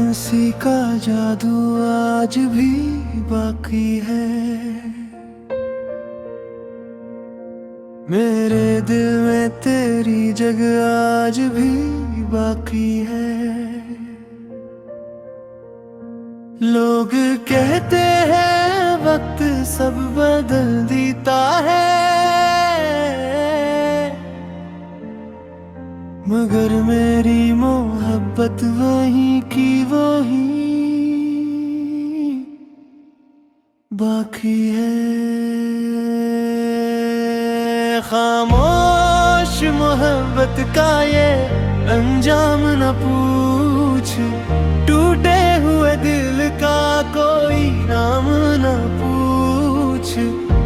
हंसी का जादू आज भी बाकी है। मेरे दिल में तेरी जगह आज भी बाकी है। लोग कहते हैं वक्त सब बदल देता है, मगर मेरी मोहब्बत वहीं की वहीं बाकी है। खामोश मोहब्बत का ये अंजाम न पूछ, टूटे हुए दिल का कोई नाम न पूछ।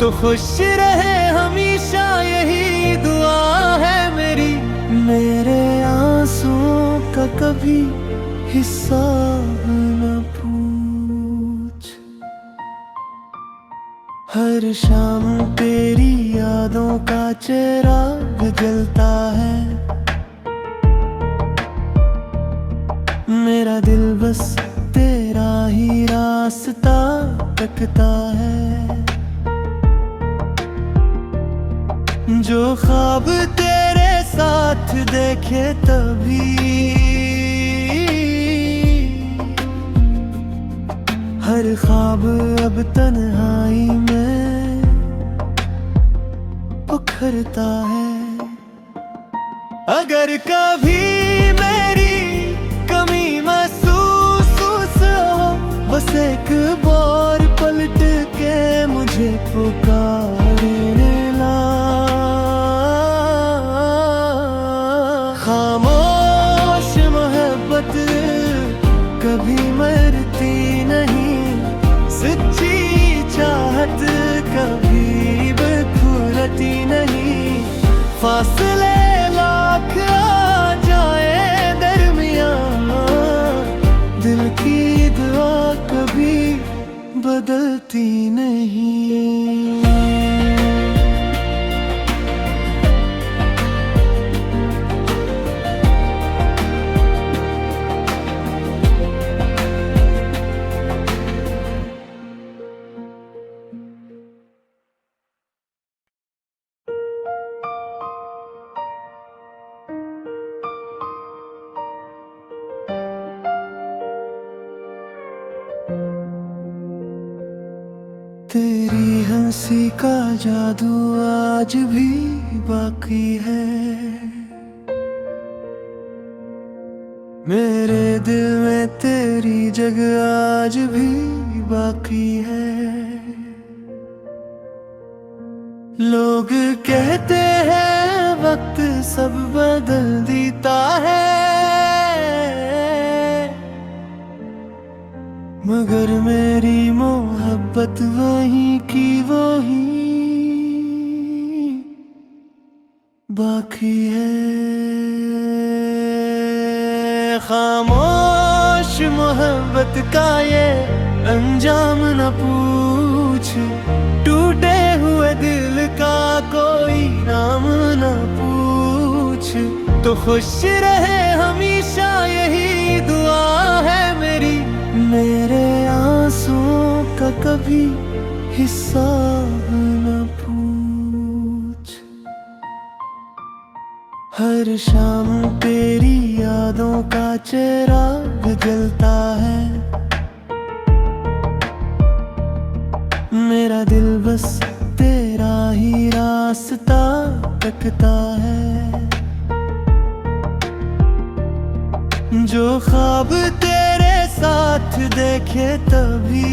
तो खुश रहे हमेशा यही दुआ है मेरी, मेरे आंसुओं का कभी हिसाब न पूछ। हर शाम तेरी यादों का चिराग जलता है, मेरा दिल बस तेरा ही रास्ता तकता है। जो ख्वाब तेरे साथ देखे तभी, हर ख्वाब अब तन्हाई में उखड़ता है। अगर कभी मेरी कमी महसूस हो, बस एक बार पलट के मुझे पुकारने ला। खामोश मोहब्बत कभी मरती नहीं, सच्ची चाहत कभी बिखरती नहीं। फासले लाख आ जाए दरमियान, दिल की दुआ कभी बदलती नहीं। तेरी हंसी का जादू आज भी बाकी है। मेरे दिल में तेरी जगह आज भी बाकी है। लोग कहते हैं वक्त सब बदल देता है, मगर मेरी मोहब्बत वहीं की वहीं बाकी है। खामोश मोहब्बत का ये अंजाम न पूछ, टूटे हुए दिल का कोई नाम न पूछ। तो खुश रहे हमेशा यही दुआ है मेरी, मेरे आंसुओं का कभी हिसाब न पूछ। हर शाम तेरी यादों का चिराग जलता है, मेरा दिल बस तेरा ही रास्ता तकता है। जो ख्वाब तेरे साथ देखे तभी,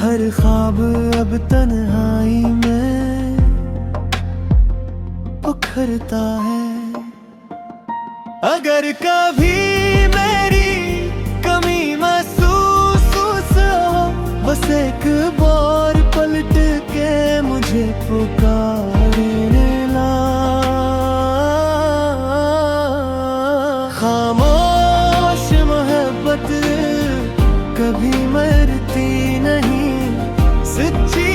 हर ख्वाब अब तन्हाई में उखड़ता है। अगर कभी मेरी कमी महसूस हो, बस एक बार पलट के मुझे पुकारने ला। खामोश मोहब्बत कभी मरती नहीं, सच्ची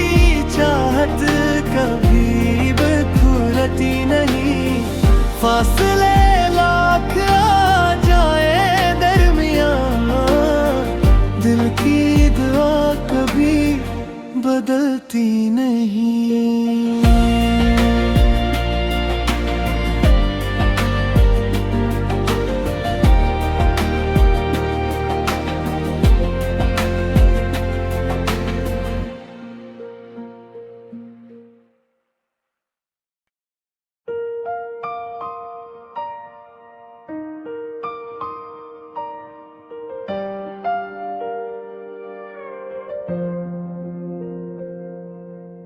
चाहत कभी बिखरती नहीं। फासले बदलती नहीं।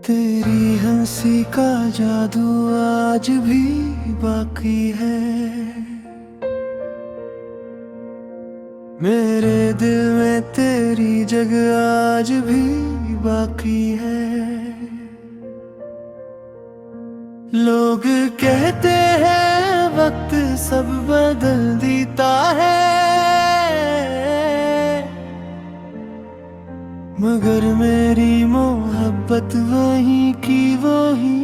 तेरी हंसी का जादू आज भी बाकी है, मेरे दिल में तेरी जगह आज भी बाकी है। लोग कहते हैं वक्त सब बदल देता है, मगर मेरी मोहब्बत वहीं की वहीं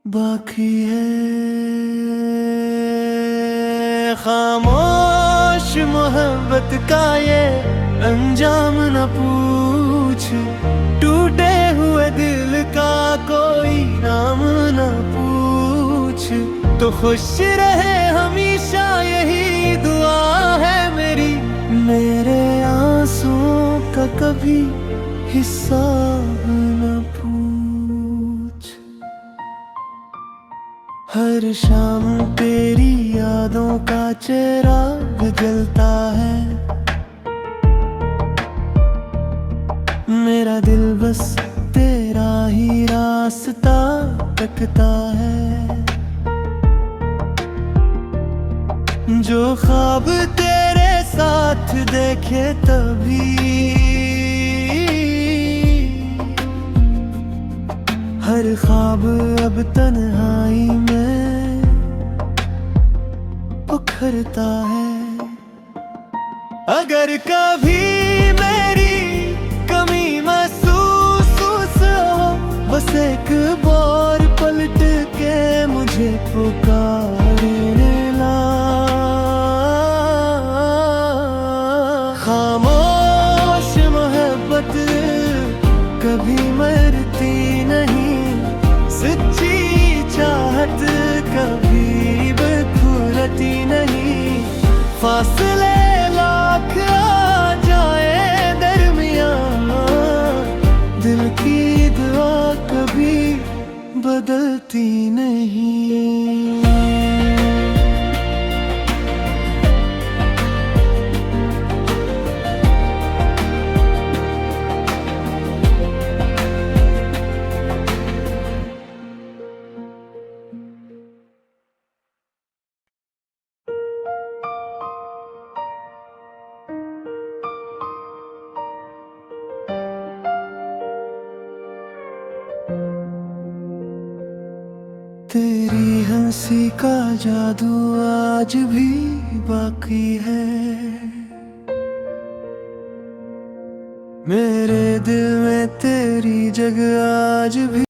बाकी है। खामोश मोहब्बत का ये अंजाम न पूछ, टूटे हुए दिल का कोई नाम न पूछ। तो खुश रहे हमेशा यही दुआ है मेरी, मेरे आंसुओं का कभी हिसाब न पूछ। हर शाम तेरी यादों का चिराग जलता है, मेरा दिल बस तेरा ही रास्ता तकता है। जो ख्वाब तेरे साथ देखे तभी हर ख्वाब अब तन्हाई में उखड़ता है। अगर कभी मेरी कमी महसूस हो, बस एक बार पलट के मुझे पुकारने ला। खामोश मोहब्बत कभी मरती नहीं, सच्ची चाहत कभी बिखरती नहीं। फासले लाख आ जाए दरमियान, दिल की दुआ कभी बदलती नहीं। तेरी हंसी का जादू आज भी बाकी है, मेरे दिल में तेरी जगह आज भी